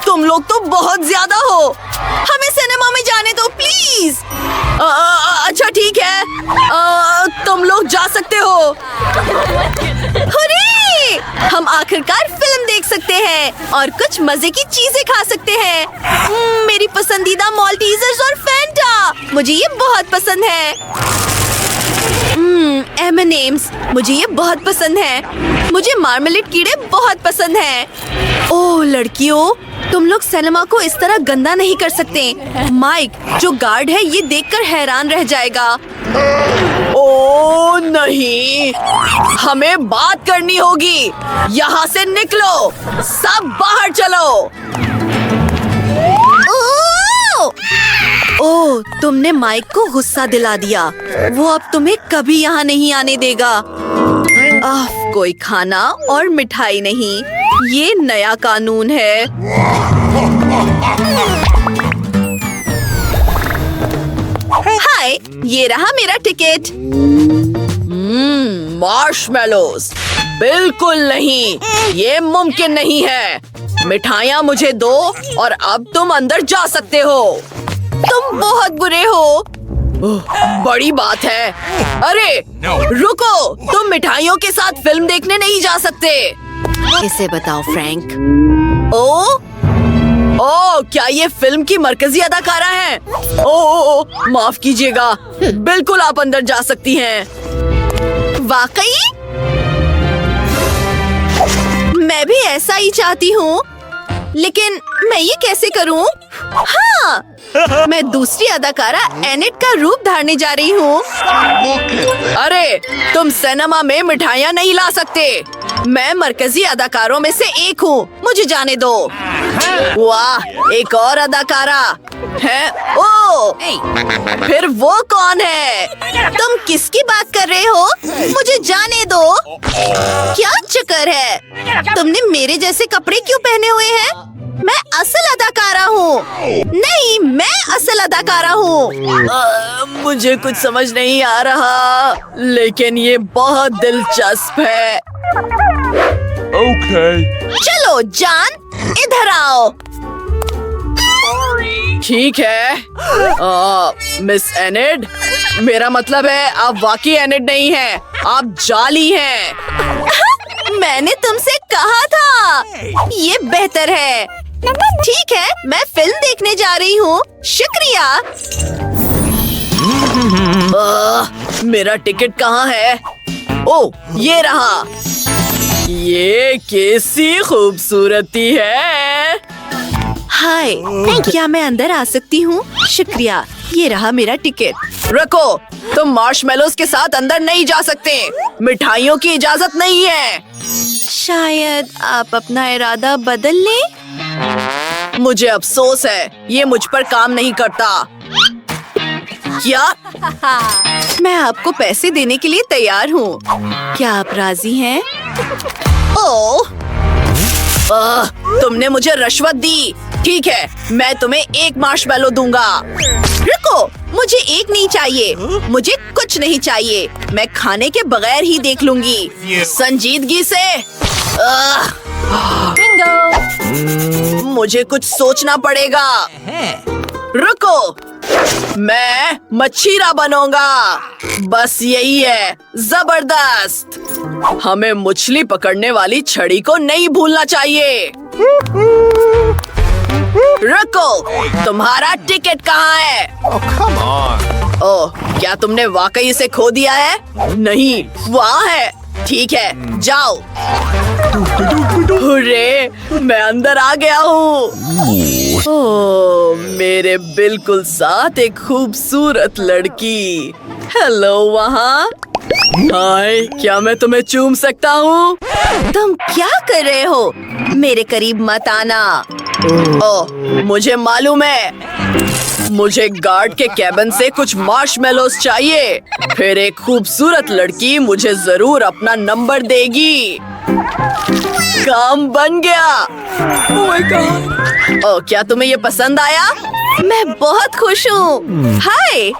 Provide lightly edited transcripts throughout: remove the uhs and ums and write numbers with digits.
तुम लोग तो बहुत ज्यादा हो। हमें सिनेमा में जाने दो प्लीज। अच्छा ठीक है, तुम लोग जा सकते हो। हुर्रे! हम आखिरकार फिल्म देख सकते हैं और कुछ मजे की चीजें खा सकते हैं। मेरी पसंदीदा माल्टीजर्स और फैंटा, मुझे ये बहुत पसंद है। M&M's, मुझे ये बहुत पसंद है। मुझे मार्मलेट कीड़े बहुत पसंद हैं। ओह लड़कियों, तुम लोग सिनेमा को इस तरह गंदा नहीं कर सकते। माइक जो गार्ड है ये देखकर हैरान रह जाएगा। ओह नहीं, हमें बात करनी होगी। यहाँ से निकलो, सब बाहर चलो। ओह, तुमने माइक को गुस्सा दिला दिया। वो अब तुम्हें कभी यहाँ नहीं आने देगा। कोई खाना और मिठाई नहीं, ये नया कानून है। हाय, ये रहा मेरा टिकट। मार्शमेलोस, बिल्कुल नहीं, ये मुमकिन नहीं है। मिठाइयाँ मुझे दो और अब तुम अंदर जा सकते हो। तुम बहुत बुरे हो। बड़ी बात है। अरे रुको, तुम मिठाइयों के साथ फिल्म देखने नहीं जा सकते। इसे बताओ फ्रैंक। ओ, क्या ये फिल्म की मरकजी अदाकारा है? ओ, माफ कीजिएगा, बिल्कुल आप अंदर जा सकती हैं। वाकई? मैं भी ऐसा ही चाहती हूँ, लेकिन मैं ये कैसे करूँ? हाँ, मैं दूसरी अदाकारा एनेट का रूप धारने जा रही हूँ। अरे, तुम सिनेमा में मिठाइयाँ नहीं ला सकते। मैं मरकजी अदाकारों में से एक हूँ, मुझे जाने दो। वाह, एक और अदाकारा है। ओ, फिर वो कौन है? तुम किसकी बात कर रहे हो? मुझे जाने दो। क्या चक्कर है? तुमने मेरे जैसे कपड़े क्यों पहने हुए हैं? मैं असल अदाकारा हूँ। नहीं, मैं असल अदाकारा हूँ। मुझे कुछ समझ नहीं आ रहा, लेकिन ये बहुत दिलचस्प है। चलो जान, इधर आओ। ठीक है। मिस एनेड, मेरा मतलब है आप वाकई एनेड नहीं हैं, आप जाली हैं। मैंने तुमसे कहा था। ये बेहतर है। ठीक है, मैं फिल्म देखने जा रही हूँ। शुक्रिया। मेरा टिकट कहाँ है? ओ, ये रहा। ये कैसी खूबसूरती है। हाय, क्या मैं अंदर आ सकती हूँ? शुक्रिया, ये रहा मेरा टिकट। रखो, तुम मार्शमेलोस के साथ अंदर नहीं जा सकते। मिठाइयों की इजाजत नहीं है। शायद आप अपना इरादा बदल लें। मुझे अफसोस है, ये मुझ पर काम नहीं करता। क्या? मैं आपको पैसे देने के लिए तैयार हूँ। क्या आप राजी हैं? ओह, तुमने मुझे रिश्वत दी। ठीक है, मैं तुम्हें एक मार्शमेलो दूंगा। रुको, मुझे एक नहीं चाहिए, मुझे कुछ नहीं चाहिए। मैं खाने के बगैर ही देख लूंगी। संजीदगी से। मुझे कुछ सोचना पड़ेगा। रुको, मैं मच्छीरा बनूंगा। बस यही है, जबरदस्त। हमें मछली पकड़ने वाली छड़ी को नहीं भूलना चाहिए। रुको, तुम्हारा टिकट कहाँ है? ओह, क्या तुमने वाकई इसे खो दिया है? नहीं, वहाँ है। ठीक है, जाओ। हुर्रे, मैं अंदर आ गया हूँ। ओह, मेरे बिल्कुल साथ एक खूबसूरत लड़की। हेलो वहाँ। हाय, क्या मैं तुम्हें चूम सकता हूँ? तुम क्या कर रहे हो? मेरे करीब मत आना। ओह, मुझे मालूम है। मुझे गार्ड के कैबिन से कुछ मार्शमेलोस चाहिए। फिर एक खूबसूरत लड़की मुझे जरूर अपना नंबर देगी। काम बन गया। Oh my God. ओह, क्या तुम्हें ये पसंद आया? मैं बहुत खुश हूँ। हाय,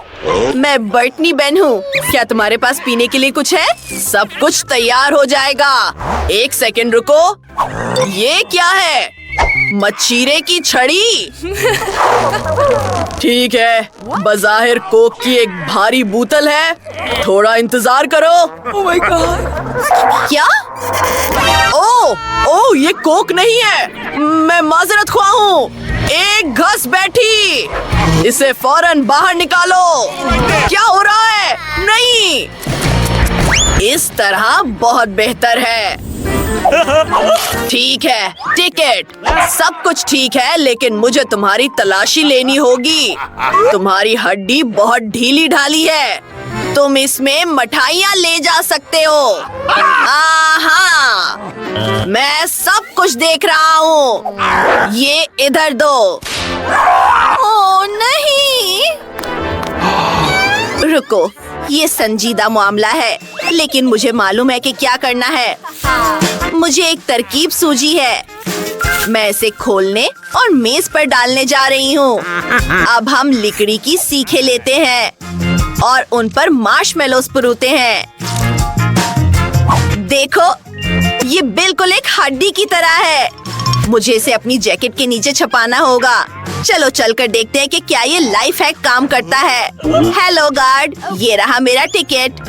मैं बर्टनी बेन हूँ। क्या तुम्हारे पास पीने के लिए कुछ है? सब कुछ तैयार हो जाएगा। एक सेकंड रुको। ये क्या है? मच्छीरे की छड़ी। ठीक है, बज़ाहिर कोक की एक भारी बोतल है, थोड़ा इंतजार करो। Oh my God! क्या? ओह, ये कोक नहीं है। मैं माजरत ख्वाह हूँ। एक घस बैठी, इसे फौरन बाहर निकालो। क्या हो रहा है? नहीं, इस तरह बहुत बेहतर है। ठीक है, टिकट, सब कुछ ठीक है, लेकिन मुझे तुम्हारी तलाशी लेनी होगी। तुम्हारी हड्डी बहुत ढीली ढाली है। तुम इसमें मिठाइयाँ ले जा सकते हो। हाँ, मैं सब कुछ देख रहा हूँ। ये इधर दो। ओह नहीं, रुको, ये संजीदा मामला है, लेकिन मुझे मालूम है कि क्या करना है। मुझे एक तरकीब सूझी है। मैं इसे खोलने और मेज पर डालने जा रही हूँ। अब हम लकड़ी की सीखें लेते हैं और उन पर मार्शमेलोस परोसते हैं। देखो, ये बिल्कुल एक हड्डी की तरह है। मुझे इसे अपनी जैकेट के नीचे छुपाना होगा। चलो चलकर देखते हैं कि क्या ये लाइफ हैक काम करता है। हेलो गार्ड, ये रहा मेरा टिकट।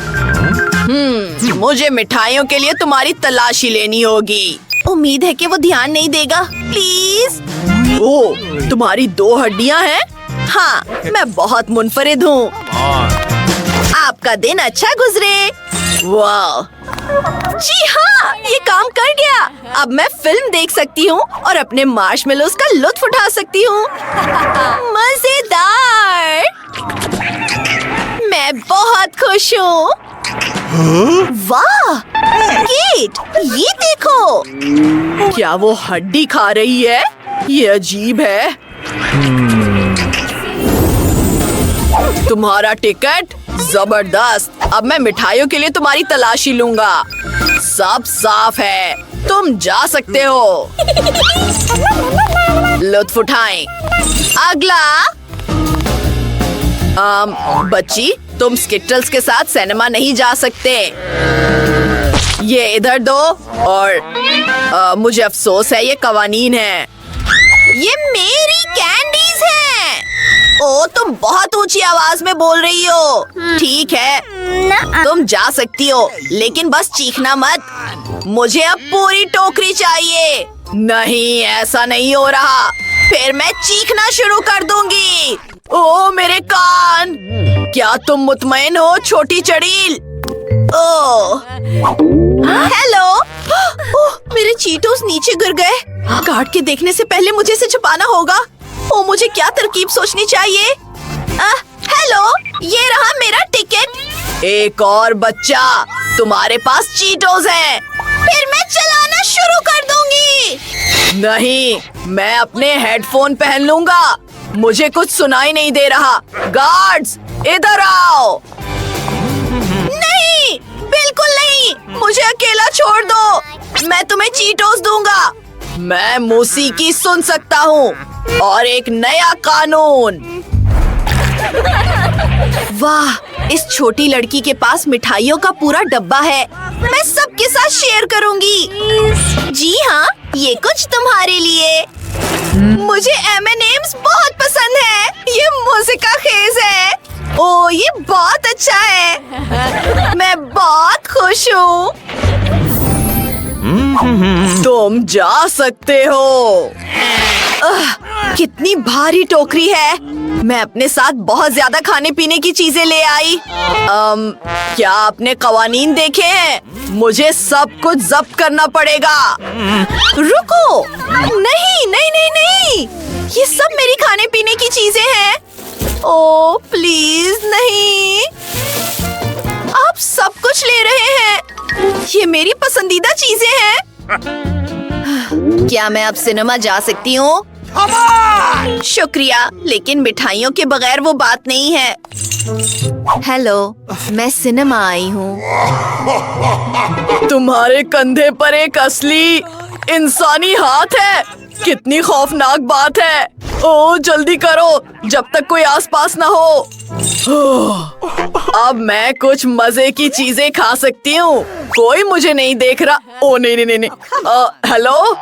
मुझे मिठाइयों के लिए तुम्हारी तलाशी लेनी होगी। उम्मीद है कि वो ध्यान नहीं देगा। प्लीज। ओह, तुम्हारी 2 हड्डियां हैं? हाँ, मैं बहुत मुनफरिद हूँ। आपका दिन अच्छा गुजरे। वाह, जी हाँ, ये काम कर गया। अब मैं फिल्म देख सकती हूँ और अपने मार्शमेलोस का लुत्फ उठा सकती हूँ। मजेदार। मैं बहुत खुश हूँ। वाह, केट, ये देखो। क्या वो हड्डी खा रही है? ये अजीब है। तुम्हारा टिकट जबरदस्त। अब मैं मिठाइयों के लिए तुम्हारी तलाशी लूंगा। सब साफ है, तुम जा सकते हो। लुत्फ उठाएं। अगला। बच्ची, तुम स्किटल्स के साथ सिनेमा नहीं जा सकते। ये इधर दो। और मुझे अफसोस है, ये कवानीन है। ये मेरी कैंडीज हैं। ओ, तुम बहुत ऊंची आवाज में बोल रही हो। ठीक है, तुम जा सकती हो, लेकिन बस चीखना मत। मुझे अब पूरी टोकरी चाहिए। नहीं, ऐसा नहीं हो रहा। फिर मैं चीखना शुरू कर दूंगी। ओ मेरे कान! क्या तुम मुतमईन हो, छोटी चड़ील? ओह, हेलो। ओह, मेरे चीटोस नीचे गिर गए। गार्ड के देखने से पहले मुझे इसे छुपाना होगा। ओ, मुझे क्या तरकीब सोचनी चाहिए? हेलो, ये रहा मेरा टिकट। एक और बच्चा, तुम्हारे पास चीटोस हैं। फिर मैं चलाना शुरू कर दूंगी। नहीं, मैं अपने हेडफोन पहन लूंगा। मुझे कुछ सुनाई नहीं दे रहा। गार्ड्स, इधर आओ। नहीं, बिल्कुल नहीं, मुझे अकेला छोड़ दो। मैं तुम्हें चीटोस दूंगा। मैं मौसीकी सुन सकता हूँ और एक नया कानून। वाह, इस छोटी लड़की के पास मिठाइयों का पूरा डब्बा है। मैं सबके साथ शेयर करूंगी। जी हाँ, ये कुछ तुम्हारे लिए। मुझे M&M's बहुत पसंद है। ये मूजिका खेज है। ओ, ये बहुत अच्छा है। मैं बहुत खुश हूँ। तुम जा सकते हो। कितनी भारी टोकरी है। मैं अपने साथ बहुत ज्यादा खाने पीने की चीजें ले आई। क्या आपने कवानीन देखे हैं? मुझे सब कुछ जब्त करना पड़ेगा। रुको, नहीं नहीं नहीं नहीं, ये सब मेरी खाने पीने की चीजें हैं। ओ प्लीज नहीं, आप सब कुछ ले रहे हैं। ये मेरी पसंदीदा चीजें हैं। क्या मैं अब सिनेमा जा सकती हूँ? शुक्रिया, लेकिन मिठाइयों के बगैर वो बात नहीं है। हेलो, मैं सिनेमा आई हूँ। तुम्हारे कंधे पर एक असली इंसानी हाथ है। कितनी खौफनाक बात है। ओ जल्दी करो, जब तक कोई आसपास ना हो। अब मैं कुछ मजे की चीजें खा सकती हूँ। कोई मुझे नहीं देख रहा। ओ नहीं नहीं नहीं नहीं। हेलो,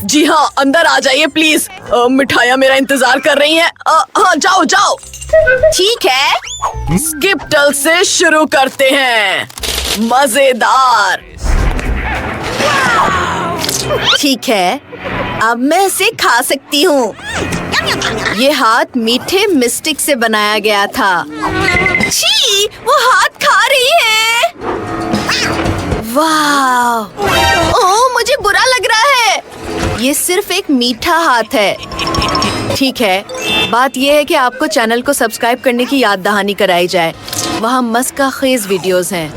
जी हाँ, अंदर आ जाइए प्लीज। मिठाइयाँ मेरा इंतजार कर रही हैं। हाँ, जाओ जाओ। ठीक है, स्किप्टल से शुरू करते हैं। मजेदार। ठीक है, अब मैं इसे खा सकती हूँ। ये हाथ मीठे मिस्टिक से बनाया गया था। छी, वो हाथ खा रही है। वाह! ओह, मुझे बुरा लग रहा है। ये सिर्फ एक मीठा हाथ है। ठीक है, बात यह है कि आपको चैनल को सब्सक्राइब करने की याद दहानी कराई जाए। वहाँ मस्का खेज वीडियोस हैं।